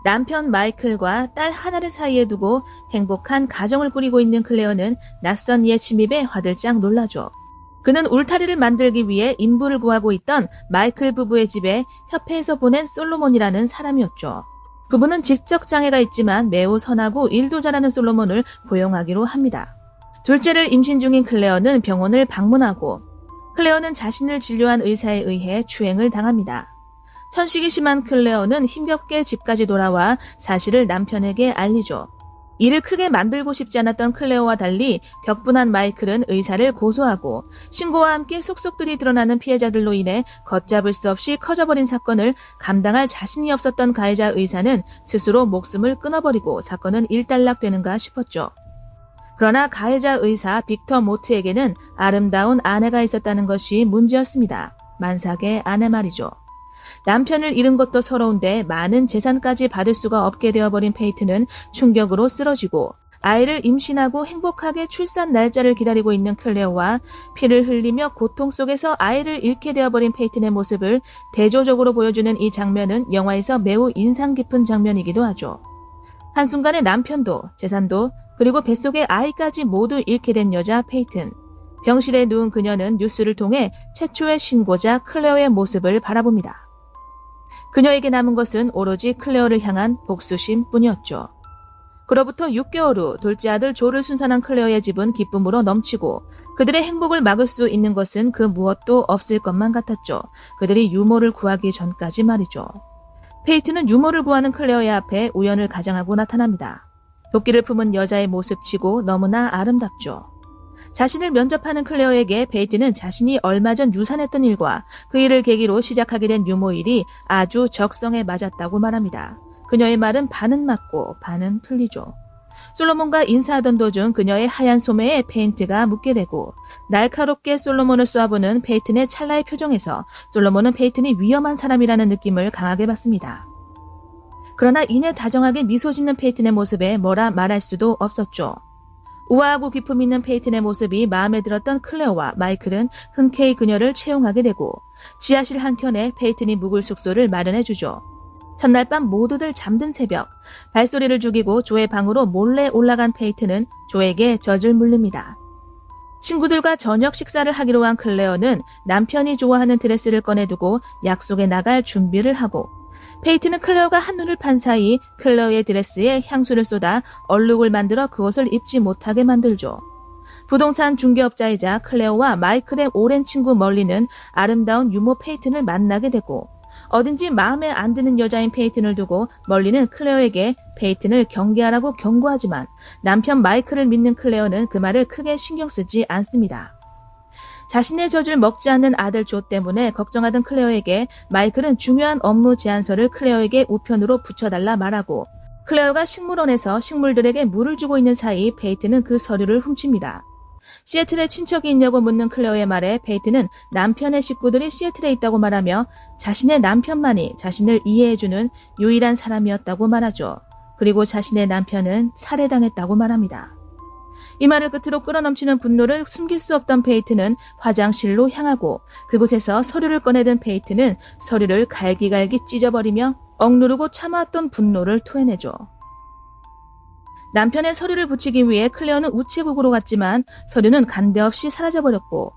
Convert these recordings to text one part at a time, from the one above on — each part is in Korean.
남편 마이클과 딸 하나를 사이에 두고 행복한 가정을 꾸리고 있는 클레어는 낯선 이의 침입에 화들짝 놀라죠. 그는 울타리를 만들기 위해 인부를 구하고 있던 마이클 부부의 집에 협회에서 보낸 솔로몬이라는 사람이었죠. 부부는 지적 장애가 있지만 매우 선하고 일도 잘하는 솔로몬을 고용하기로 합니다. 둘째를 임신 중인 클레어는 병원을 방문하고 클레어는 자신을 진료한 의사에 의해 추행을 당합니다. 천식이 심한 클레어는 힘겹게 집까지 돌아와 사실을 남편에게 알리죠. 이를 크게 만들고 싶지 않았던 클레어와 달리 격분한 마이클은 의사를 고소하고 신고와 함께 속속들이 드러나는 피해자들로 인해 걷잡을 수 없이 커져버린 사건을 감당할 자신이 없었던 가해자 의사는 스스로 목숨을 끊어버리고 사건은 일단락되는가 싶었죠. 그러나 가해자 의사 빅터 모트에게는 아름다운 아내가 있었다는 것이 문제였습니다. 만삭의 아내 말이죠. 남편을 잃은 것도 서러운데 많은 재산까지 받을 수가 없게 되어버린 페이트는 충격으로 쓰러지고 아이를 임신하고 행복하게 출산 날짜를 기다리고 있는 클레어와 피를 흘리며 고통 속에서 아이를 잃게 되어버린 페이튼의 모습을 대조적으로 보여주는 이 장면은 영화에서 매우 인상 깊은 장면이기도 하죠. 한순간에 남편도 재산도 그리고 뱃속의 아이까지 모두 잃게 된 여자 페이튼. 병실에 누운 그녀는 뉴스를 통해 최초의 신고자 클레어의 모습을 바라봅니다. 그녀에게 남은 것은 오로지 클레어를 향한 복수심 뿐이었죠. 그로부터 6개월 후 둘째 아들 조를 순산한 클레어의 집은 기쁨으로 넘치고 그들의 행복을 막을 수 있는 것은 그 무엇도 없을 것만 같았죠. 그들이 유모를 구하기 전까지 말이죠. 페이트는 유모를 구하는 클레어의 앞에 우연을 가장하고 나타납니다. 도끼를 품은 여자의 모습치고 너무나 아름답죠. 자신을 면접하는 클레어에게 페이트는 자신이 얼마 전 유산했던 일과 그 일을 계기로 시작하게 된 유모일이 아주 적성에 맞았다고 말합니다. 그녀의 말은 반은 맞고 반은 틀리죠. 솔로몬과 인사하던 도중 그녀의 하얀 소매에 페인트가 묻게 되고 날카롭게 솔로몬을 쏘아보는 페이튼의 찰나의 표정에서 솔로몬은 페이튼이 위험한 사람이라는 느낌을 강하게 받습니다. 그러나 이내 다정하게 미소 짓는 페이튼의 모습에 뭐라 말할 수도 없었죠. 우아하고 기품 있는 페이튼의 모습이 마음에 들었던 클레어와 마이클은 흔쾌히 그녀를 채용하게 되고 지하실 한켠에 페이튼이 묵을 숙소를 마련해주죠. 첫날 밤 모두들 잠든 새벽, 발소리를 죽이고 조의 방으로 몰래 올라간 페이튼은 조에게 젖을 물립니다. 친구들과 저녁 식사를 하기로 한 클레어는 남편이 좋아하는 드레스를 꺼내두고 약속에 나갈 준비를 하고 페이튼은 클레어가 한눈을 판 사이 클레어의 드레스에 향수를 쏟아 얼룩을 만들어 그것을 입지 못하게 만들죠. 부동산 중개업자이자 클레어와 마이클의 오랜 친구 멀리는 아름다운 유모 페이튼을 만나게 되고 어딘지 마음에 안 드는 여자인 페이튼을 두고 멀리는 클레어에게 페이튼을 경계하라고 경고하지만 남편 마이클을 믿는 클레어는 그 말을 크게 신경 쓰지 않습니다. 자신의 젖을 먹지 않는 아들 조 때문에 걱정하던 클레어에게 마이클은 중요한 업무 제안서를 클레어에게 우편으로 붙여달라 말하고 클레어가 식물원에서 식물들에게 물을 주고 있는 사이 페이튼은 그 서류를 훔칩니다. 시애틀에 친척이 있냐고 묻는 클레어의 말에 페이튼은 남편의 식구들이 시애틀에 있다고 말하며 자신의 남편만이 자신을 이해해주는 유일한 사람이었다고 말하죠. 그리고 자신의 남편은 살해당했다고 말합니다. 이 말을 끝으로 끌어넘치는 분노를 숨길 수 없던 페이튼은 화장실로 향하고 그곳에서 서류를 꺼내든 페이튼은 서류를 갈기갈기 찢어버리며 억누르고 참아왔던 분노를 토해내죠. 남편의 서류를 붙이기 위해 클레어는 우체국으로 갔지만 서류는 간데없이 사라져버렸고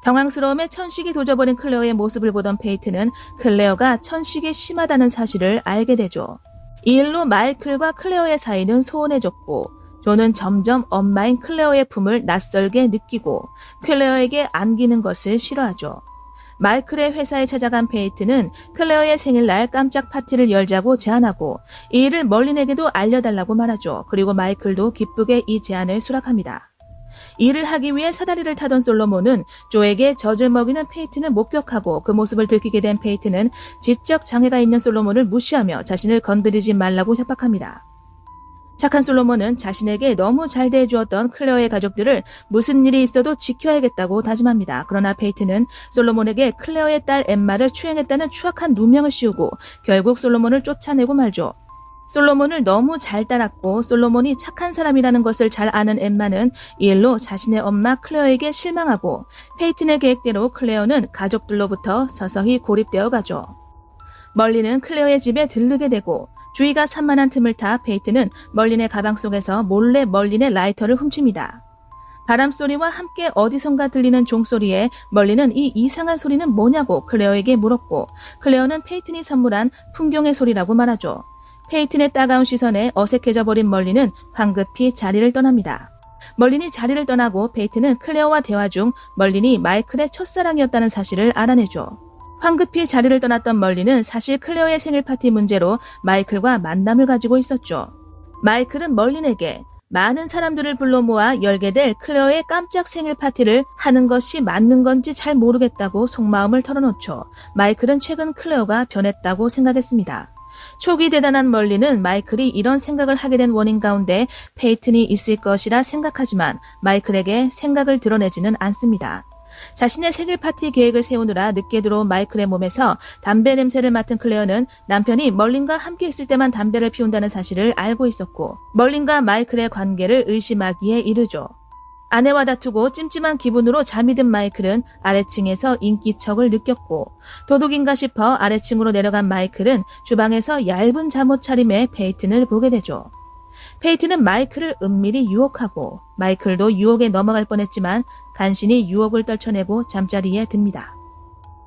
당황스러움에 천식이 도져버린 클레어의 모습을 보던 페이튼은 클레어가 천식이 심하다는 사실을 알게 되죠. 이 일로 마이클과 클레어의 사이는 소원해졌고 조는 점점 엄마인 클레어의 품을 낯설게 느끼고 클레어에게 안기는 것을 싫어하죠. 마이클의 회사에 찾아간 페이튼은 클레어의 생일날 깜짝 파티를 열자고 제안하고 이 일을 멀린에게도 알려달라고 말하죠. 그리고 마이클도 기쁘게 이 제안을 수락합니다. 이 일을 하기 위해 사다리를 타던 솔로몬은 조에게 젖을 먹이는 페이튼을 목격하고 그 모습을 들키게 된 페이튼은 지적 장애가 있는 솔로몬을 무시하며 자신을 건드리지 말라고 협박합니다. 착한 솔로몬은 자신에게 너무 잘 대해주었던 클레어의 가족들을 무슨 일이 있어도 지켜야겠다고 다짐합니다. 그러나 페이튼은 솔로몬에게 클레어의 딸 엠마를 추행했다는 추악한 누명을 씌우고 결국 솔로몬을 쫓아내고 말죠. 솔로몬을 너무 잘 따랐고 솔로몬이 착한 사람이라는 것을 잘 아는 엠마는 이 일로 자신의 엄마 클레어에게 실망하고 페이튼의 계획대로 클레어는 가족들로부터 서서히 고립되어 가죠. 멀리는 클레어의 집에 들르게 되고 주의가 산만한 틈을 타 페이트는 멀린의 가방 속에서 몰래 멀린의 라이터를 훔칩니다. 바람소리와 함께 어디선가 들리는 종소리에 멀린은 이 이상한 소리는 뭐냐고 클레어에게 물었고, 클레어는 페이튼이 선물한 풍경의 소리라고 말하죠. 페이튼의 따가운 시선에 어색해져 버린 멀린은 황급히 자리를 떠납니다. 멀린이 자리를 떠나고 페이튼은 클레어와 대화 중 멀린이 마이클의 첫사랑이었다는 사실을 알아내죠. 황급히 자리를 떠났던 멀린은 사실 클레어의 생일 파티 문제로 마이클과 만남을 가지고 있었죠. 마이클은 멀린에게 많은 사람들을 불러 모아 열게 될 클레어의 깜짝 생일 파티를 하는 것이 맞는 건지 잘 모르겠다고 속마음을 털어놓죠. 마이클은 최근 클레어가 변했다고 생각했습니다. 촉이 대단한 멀린은 마이클이 이런 생각을 하게 된 원인 가운데 페이튼이 있을 것이라 생각하지만 마이클에게 생각을 드러내지는 않습니다. 자신의 생일 파티 계획을 세우느라 늦게 들어온 마이클의 몸에서 담배 냄새를 맡은 클레어는 남편이 멀린과 함께 있을 때만 담배를 피운다는 사실을 알고 있었고, 멀린과 마이클의 관계를 의심하기에 이르죠. 아내와 다투고 찜찜한 기분으로 잠이 든 마이클은 아래층에서 인기척을 느꼈고, 도둑인가 싶어 아래층으로 내려간 마이클은 주방에서 얇은 잠옷 차림의 페이튼을 보게 되죠. 페이튼은 마이클을 은밀히 유혹하고, 마이클도 유혹에 넘어갈 뻔했지만 간신히 유혹을 떨쳐내고 잠자리에 듭니다.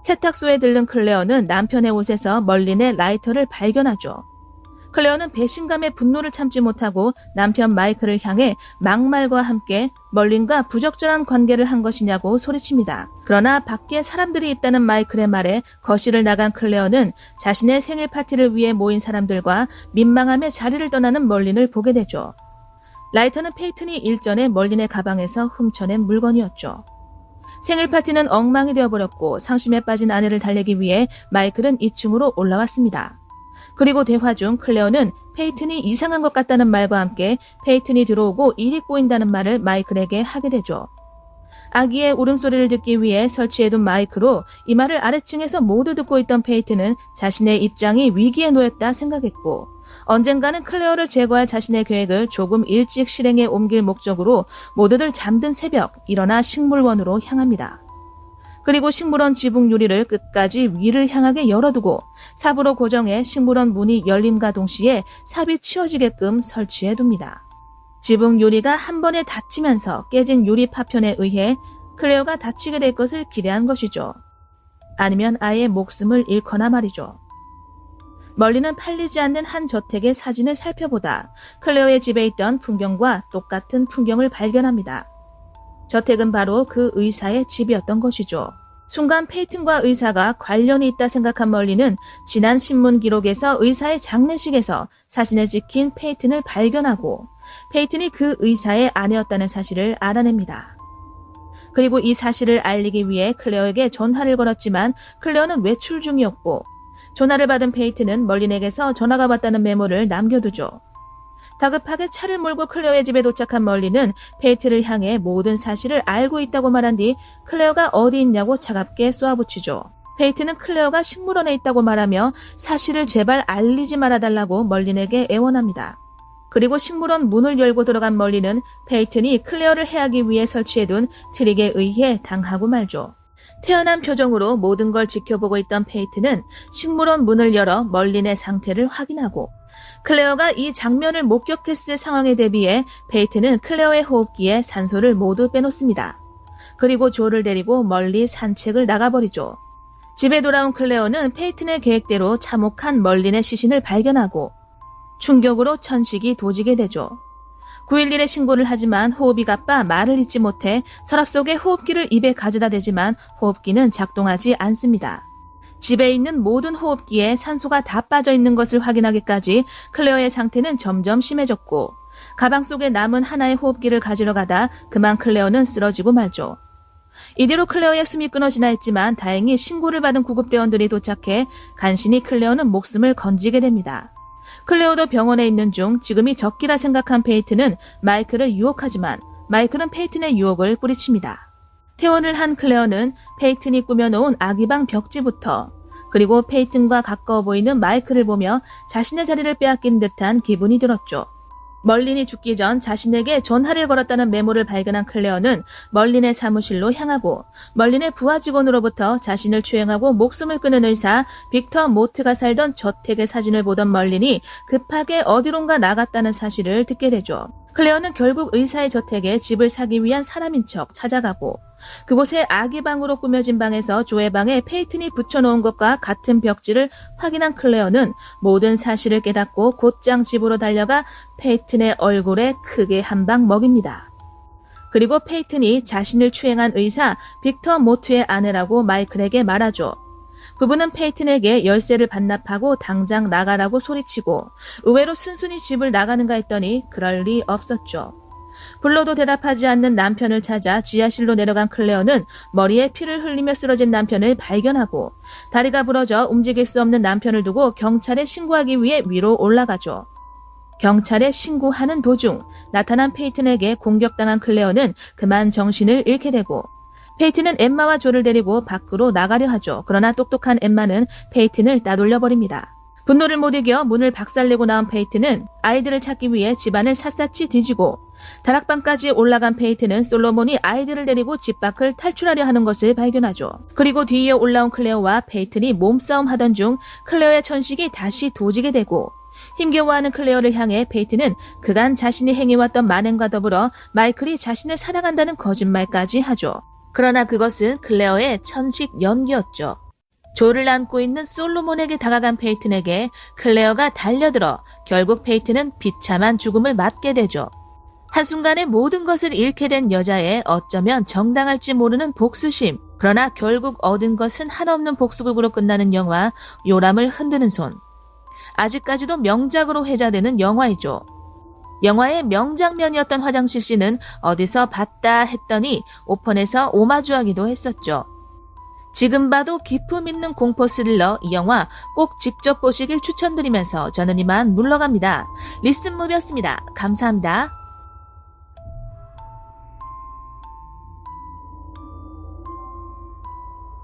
세탁소에 들른 클레어는 남편의 옷에서 멀린의 라이터를 발견하죠. 클레어는 배신감에 분노를 참지 못하고 남편 마이클을 향해 막말과 함께 멀린과 부적절한 관계를 한 것이냐고 소리칩니다. 그러나 밖에 사람들이 있다는 마이클의 말에 거실을 나간 클레어는 자신의 생일 파티를 위해 모인 사람들과 민망함에 자리를 떠나는 멀린을 보게 되죠. 라이터는 페이튼이 일전에 멀린의 가방에서 훔쳐낸 물건이었죠. 생일 파티는 엉망이 되어버렸고 상심에 빠진 아내를 달래기 위해 마이클은 2층으로 올라왔습니다. 그리고 대화 중 클레어는 페이튼이 이상한 것 같다는 말과 함께 페이튼이 들어오고 일이 꼬인다는 말을 마이클에게 하게 되죠. 아기의 울음소리를 듣기 위해 설치해둔 마이크로 이 말을 아래층에서 모두 듣고 있던 페이튼은 자신의 입장이 위기에 놓였다 생각했고, 언젠가는 클레어를 제거할 자신의 계획을 조금 일찍 실행에 옮길 목적으로 모두들 잠든 새벽 일어나 식물원으로 향합니다. 그리고 식물원 지붕 유리를 끝까지 위를 향하게 열어두고 삽으로 고정해 식물원 문이 열림과 동시에 삽이 치워지게끔 설치해둡니다. 지붕 유리가 한 번에 닫히면서 깨진 유리 파편에 의해 클레어가 다치게 될 것을 기대한 것이죠. 아니면 아예 목숨을 잃거나 말이죠. 멀리는 팔리지 않는 한 저택의 사진을 살펴보다 클레어의 집에 있던 풍경과 똑같은 풍경을 발견합니다. 저택은 바로 그 의사의 집이었던 것이죠. 순간 페이튼과 의사가 관련이 있다 생각한 멀리는 지난 신문 기록에서 의사의 장례식에서 사진에 찍힌 페이튼을 발견하고 페이튼이 그 의사의 아내였다는 사실을 알아냅니다. 그리고 이 사실을 알리기 위해 클레어에게 전화를 걸었지만 클레어는 외출 중이었고, 전화를 받은 페이튼은 멀린에게서 전화가 왔다는 메모를 남겨두죠. 다급하게 차를 몰고 클레어의 집에 도착한 멀린은 페이튼을 향해 모든 사실을 알고 있다고 말한 뒤 클레어가 어디 있냐고 차갑게 쏘아붙이죠. 페이튼은 클레어가 식물원에 있다고 말하며 사실을 제발 알리지 말아달라고 멀린에게 애원합니다. 그리고 식물원 문을 열고 들어간 멀린은 페이튼이 클레어를 해하기 위해 설치해둔 트릭에 의해 당하고 말죠. 태연한 표정으로 모든 걸 지켜보고 있던 페이튼은 식물원 문을 열어 멀린의 상태를 확인하고, 클레어가 이 장면을 목격했을 상황에 대비해 페이튼은 클레어의 호흡기에 산소를 모두 빼놓습니다. 그리고 조를 데리고 멀리 산책을 나가버리죠. 집에 돌아온 클레어는 페이튼의 계획대로 참혹한 멀린의 시신을 발견하고 충격으로 천식이 도지게 되죠. 911에 신고를 하지만 호흡이 가빠 말을 잇지 못해 서랍 속에 호흡기를 입에 가져다 대지만 호흡기는 작동하지 않습니다. 집에 있는 모든 호흡기에 산소가 다 빠져 있는 것을 확인하기까지 클레어의 상태는 점점 심해졌고, 가방 속에 남은 하나의 호흡기를 가지러 가다 그만 클레어는 쓰러지고 말죠. 이대로 클레어의 숨이 끊어지나 했지만 다행히 신고를 받은 구급대원들이 도착해 간신히 클레어는 목숨을 건지게 됩니다. 클레어도 병원에 있는 중 지금이 적기라 생각한 페이튼은 마이클을 유혹하지만 마이클은 페이튼의 유혹을 뿌리칩니다. 퇴원을 한 클레어는 페이튼이 꾸며놓은 아기방 벽지부터, 그리고 페이튼과 가까워 보이는 마이클을 보며 자신의 자리를 빼앗긴 듯한 기분이 들었죠. 멀린이 죽기 전 자신에게 전화를 걸었다는 메모를 발견한 클레어는 멀린의 사무실로 향하고 멀린의 부하 직원으로부터 자신을 추행하고 목숨을 끊은 의사 빅터 모트가 살던 저택의 사진을 보던 멀린이 급하게 어디론가 나갔다는 사실을 듣게 되죠. 클레어는 결국 의사의 저택에 집을 사기 위한 사람인 척 찾아가고 그곳에 아기 방으로 꾸며진 방에서 조의 방에 페이튼이 붙여놓은 것과 같은 벽지를 확인한 클레어는 모든 사실을 깨닫고 곧장 집으로 달려가 페이튼의 얼굴에 크게 한 방 먹입니다. 그리고 페이튼이 자신을 추행한 의사 빅터 모트의 아내라고 마이클에게 말하죠. 부부는 페이튼에게 열쇠를 반납하고 당장 나가라고 소리치고 의외로 순순히 집을 나가는가 했더니 그럴 리 없었죠. 불러도 대답하지 않는 남편을 찾아 지하실로 내려간 클레어는 머리에 피를 흘리며 쓰러진 남편을 발견하고 다리가 부러져 움직일 수 없는 남편을 두고 경찰에 신고하기 위해 위로 올라가죠. 경찰에 신고하는 도중 나타난 페이튼에게 공격당한 클레어는 그만 정신을 잃게 되고 페이튼은 엠마와 조를 데리고 밖으로 나가려 하죠. 그러나 똑똑한 엠마는 페이튼을 따돌려버립니다. 분노를 못 이겨 문을 박살내고 나온 페이튼은 아이들을 찾기 위해 집안을 샅샅이 뒤지고 다락방까지 올라간 페이튼은 솔로몬이 아이들을 데리고 집 밖을 탈출하려 하는 것을 발견하죠. 그리고 뒤에 올라온 클레어와 페이튼이 몸싸움 하던 중 클레어의 천식이 다시 도지게 되고 힘겨워하는 클레어를 향해 페이튼은 그간 자신이 행해왔던 만행과 더불어 마이클이 자신을 사랑한다는 거짓말까지 하죠. 그러나 그것은 클레어의 천식 연기였죠. 조를 안고 있는 솔로몬에게 다가간 페이튼에게 클레어가 달려들어 결국 페이튼은 비참한 죽음을 맞게 되죠. 한순간에 모든 것을 잃게 된 여자의 어쩌면 정당할지 모르는 복수심, 그러나 결국 얻은 것은 한없는 복수극으로 끝나는 영화 요람을 흔드는 손. 아직까지도 명작으로 회자되는 영화이죠. 영화의 명장면이었던 화장실 씬은 어디서 봤다 했더니 오펀에서 오마주하기도 했었죠. 지금 봐도 기품 있는 공포 스릴러 이 영화 꼭 직접 보시길 추천드리면서 저는 이만 물러갑니다. 리슨무비였습니다. 감사합니다.